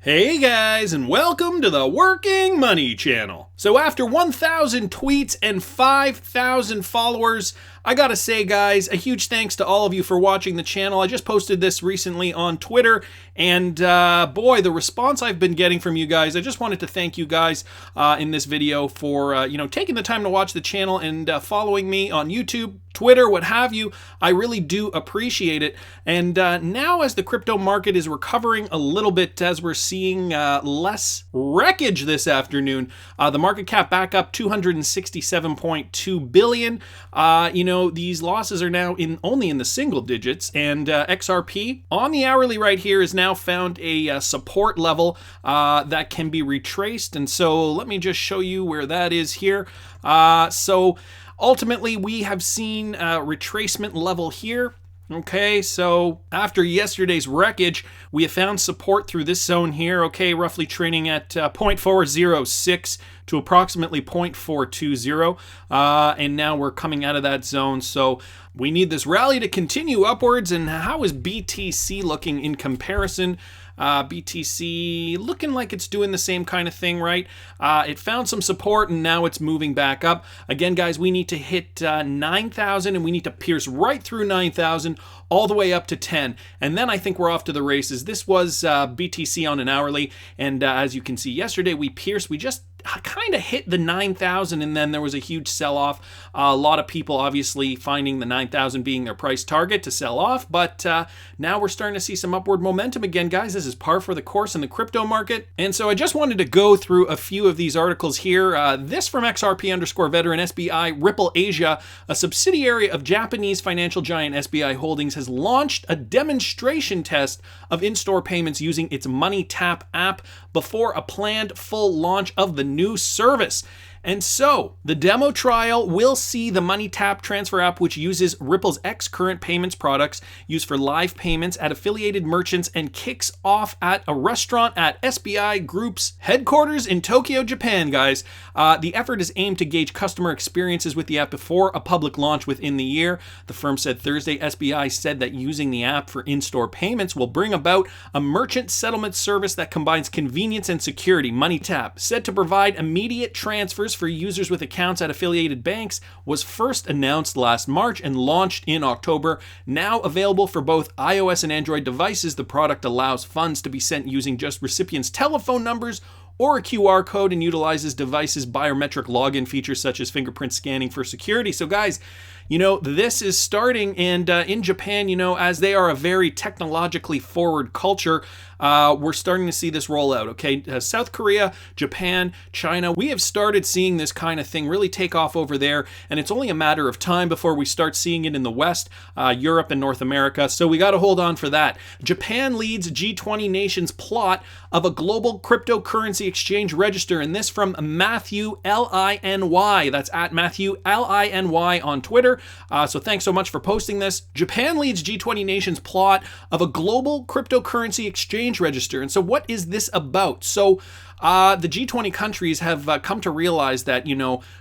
Hey guys, and welcome to the Working Money Channel. So after 1,000 tweets and 5,000 followers, I gotta say guys, a huge thanks to all of you for watching the channel. I just posted this recently on Twitter, and boy, the response I've been getting from you guys, I just wanted to thank you guys in this video for taking the time to watch the channel and following me on YouTube, Twitter, what have you. I really do appreciate it. And now as the crypto market is recovering a little bit, as we're seeing less wreckage this afternoon, the market cap back up 267.2 billion. These losses are now only in the single digits, and XRP on the hourly right here has now found a support level that can be retraced. And so let me just show you where that is here. So ultimately, we have seen a retracement level here. Okay, so after yesterday's wreckage, we have found support through this zone here, okay, roughly trading at 0.406 to approximately 0.420, and now we're coming out of that zone, so we need this rally to continue upwards. And how is BTC looking in comparison? BTC looking like it's doing the same kind of thing, right? It found some support and now it's moving back up. Again, guys, we need to hit 9,000 and we need to pierce right through 9,000 all the way up to 10. And then I think we're off to the races. This was BTC on an hourly. And as you can see yesterday, we just kind of hit the 9,000 and then there was a huge sell-off. A lot of people obviously finding the 9,000 being their price target to sell off, but now we're starting to see some upward momentum again, guys. This is par for the course in the crypto market. And so I just wanted to go through a few of these articles here. This from XRP_veteran SBI Ripple Asia, a subsidiary of Japanese financial giant SBI Holdings, has launched a demonstration test of in-store payments using its Money Tap app before a planned full launch of the new service. And so, the demo trial will see the Money Tap transfer app, which uses Ripple's X current payments products used for live payments at affiliated merchants, and kicks off at a restaurant at SBI Group's headquarters in Tokyo, Japan, guys. The effort is aimed to gauge customer experiences with the app before a public launch within the year. The firm said Thursday. SBI said that using the app for in-store payments will bring about a merchant settlement service that combines convenience and security. Money Tap, said to provide immediate transfers for users with accounts at affiliated banks, was first announced last March and launched in October. Now available for both iOS and Android devices, the product allows funds to be sent using just recipients' telephone numbers or a QR code and utilizes devices' biometric login features such as fingerprint scanning for security. So guys, this is starting, and in Japan, as they are a very technologically forward culture, we're starting to see this roll out, okay? South Korea, Japan, China, we have started seeing this kind of thing really take off over there, and it's only a matter of time before we start seeing it in the West, Europe and North America, so we got to hold on for that. Japan leads G20 nations plot of a global cryptocurrency exchange register, and this from Matthew L-I-N-Y. That's at Matthew L-I-N-Y on Twitter. So thanks so much for posting this. Japan leads G20 nations plot of a global cryptocurrency exchange register. And so what is this about? So the G20 countries have come to realize that,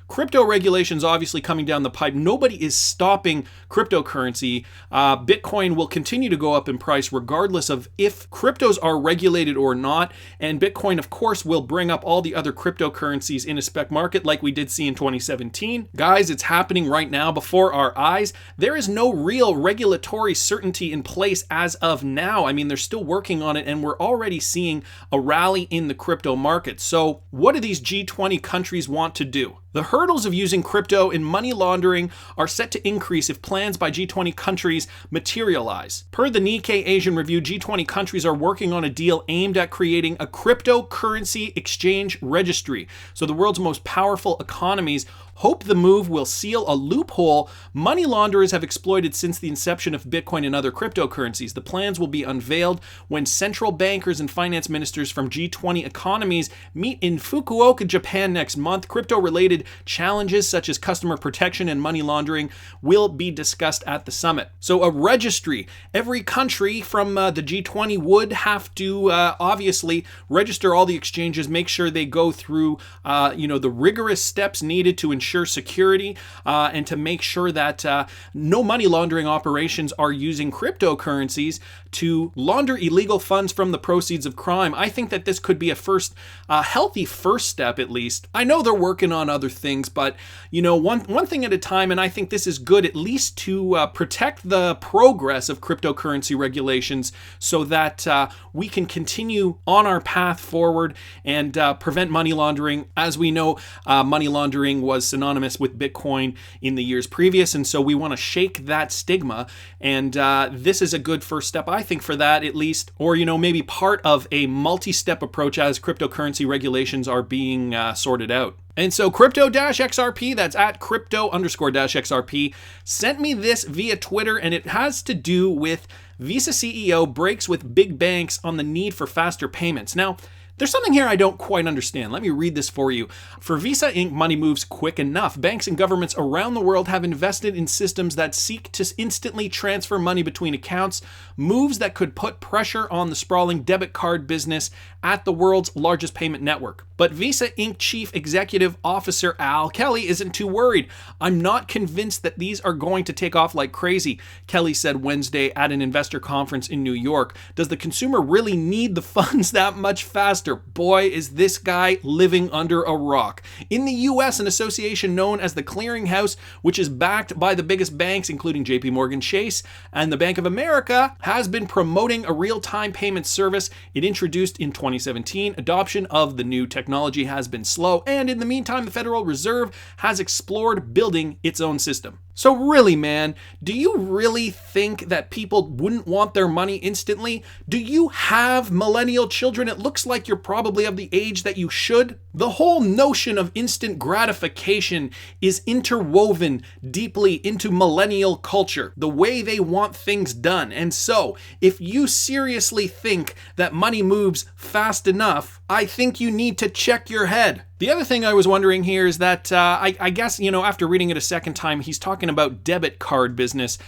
crypto regulations obviously coming down the pipe. Nobody is stopping cryptocurrency. Bitcoin will continue to go up in price regardless of if cryptos are regulated or not. And Bitcoin, of course, will bring up all the other cryptocurrencies in a spec market like we did see in 2017. Guys, it's happening right now before our eyes. There is no real regulatory certainty in place as of now. I mean, they're still working on it, and we're already seeing a rally in the crypto market. So what do these G20 countries want to do? The hurdles of using crypto in money laundering are set to increase if plans by G20 countries materialize. Per the Nikkei Asian Review, G20 countries are working on a deal aimed at creating a cryptocurrency exchange registry. So the world's most powerful economies hope the move will seal a loophole money launderers have exploited since the inception of Bitcoin and other cryptocurrencies. The plans will be unveiled when central bankers and finance ministers from G20 economies meet in Fukuoka, Japan next month. Crypto-related challenges such as customer protection and money laundering will be discussed at the summit. So a registry. Every country from the G20 would have to obviously register all the exchanges, make sure they go through the rigorous steps needed to ensure ensure security and to make sure that no money laundering operations are using cryptocurrencies to launder illegal funds from the proceeds of crime. I think that this could be a healthy first step, at least. I know they're working on other things, but one thing at a time, and I think this is good, at least to protect the progress of cryptocurrency regulations so that we can continue on our path forward and prevent money laundering. As we know, money laundering was synonymous with Bitcoin in the years previous, and so we want to shake that stigma, and this is a good first step, I think, for that at least, or maybe part of a multi-step approach as cryptocurrency regulations are being sorted out. And so crypto-XRP, that's at crypto_XRP, sent me this via Twitter, and it has to do with Visa CEO breaks with big banks on the need for faster payments. Now, there's something here I don't quite understand. Let me read this for you. For Visa Inc., money moves quick enough. Banks and governments around the world have invested in systems that seek to instantly transfer money between accounts, moves that could put pressure on the sprawling debit card business at the world's largest payment network. But Visa Inc. Chief Executive Officer Al Kelly isn't too worried. "I'm not convinced that these are going to take off like crazy," Kelly said Wednesday at an investor conference in New York. "Does the consumer really need the funds that much faster?" Boy, is this guy living under a rock. In the US, an association known as the Clearing House, which is backed by the biggest banks, including JP Morgan Chase and the Bank of America, has been promoting a real-time payment service it introduced in 2017. Adoption of the new technology has been slow, and in the meantime, the Federal Reserve has explored building its own system. So really, man, do you really think that people wouldn't want their money instantly? Do you have millennial children? It looks like you're probably of the age that you should. The whole notion of instant gratification is interwoven deeply into millennial culture, the way they want things done. And so, if you seriously think that money moves fast enough, I think you need to check your head. The other thing I was wondering here is that I guess, after reading it a second time, he's talking about debit card business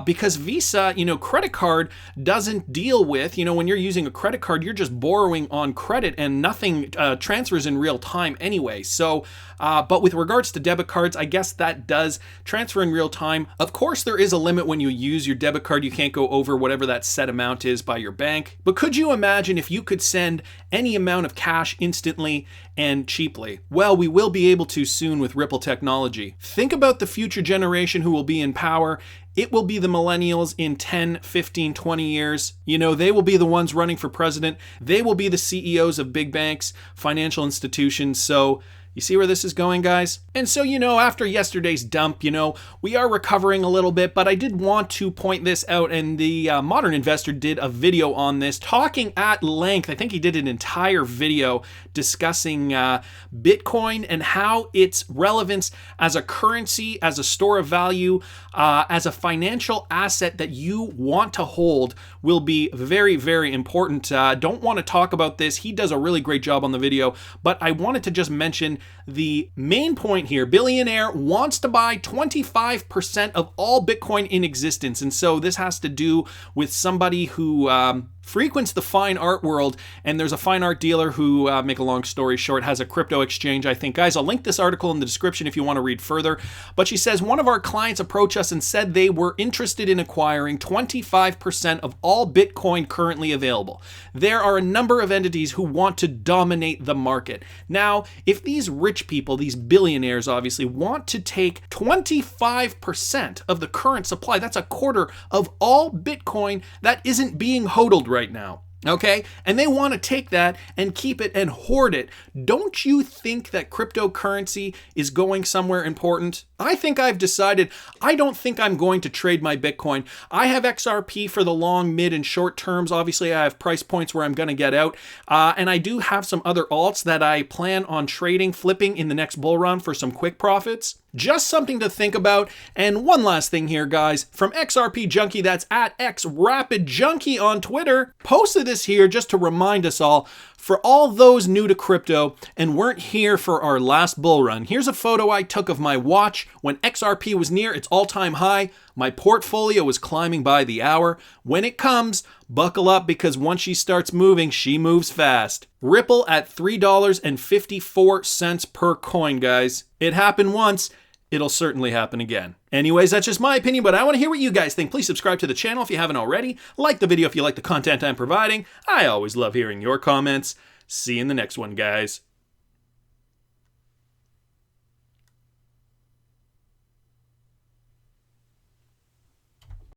because Visa, credit card doesn't deal with, when you're using a credit card, you're just borrowing on credit and nothing transfers in real time anyway. So, but with regards to debit cards, I guess that does transfer in real time. Of course, there is a limit when you use your debit card. You can't go over whatever that set amount is by your bank. But could you imagine if you could send any amount of cash instantly and cheaply? Well, we will be able to soon with Ripple technology. Think about the future generation who will be in power. It will be the millennials in 10, 15, 20 years. They will be the ones running for president. They will be the CEOs of big banks, financial institutions. So you see where this is going, guys? And so, after yesterday's dump, we are recovering a little bit, but I did want to point this out, and the Modern Investor did a video on this, talking at length. I think he did an entire video discussing Bitcoin and how its relevance as a currency, as a store of value, as a financial asset that you want to hold will be very, very important. Don't want to talk about this. He does a really great job on the video, but I wanted to just mention the main point here. Billionaire wants to buy 25% of all Bitcoin in existence. And so this has to do with somebody who frequents the fine art world, and there's a fine art dealer who, make a long story short, has a crypto exchange, I think. Guys, I'll link this article in the description if you want to read further. But she says, one of our clients approached us and said they were interested in acquiring 25% of all Bitcoin currently available. There are a number of entities who want to dominate the market. Now, if these rich people, these billionaires obviously, want to take 25% of the current supply, that's a quarter of all Bitcoin that isn't being hodled right now. Okay? And they want to take that and keep it and hoard it. Don't you think that cryptocurrency is going somewhere important? I think I've decided I don't think I'm going to trade my Bitcoin. I have XRP for the long, mid, and short terms. Obviously, I have price points where I'm going to get out. And I do have some other alts that I plan on trading, flipping in the next bull run for some quick profits. Just something to think about. And one last thing here, guys, from XRP Junkie, that's at XRapidJunkie on Twitter, posted this here just to remind us all, for all those new to crypto and weren't here for our last bull run, here's a photo I took of my watch when XRP was near its all-time high. My portfolio is climbing by the hour. When it comes, buckle up because once she starts moving, she moves fast. Ripple at $3.54 per coin, guys. It happened once. It'll certainly happen again. Anyways, that's just my opinion, but I want to hear what you guys think. Please subscribe to the channel if you haven't already. Like the video if you like the content I'm providing. I always love hearing your comments. See you in the next one, guys.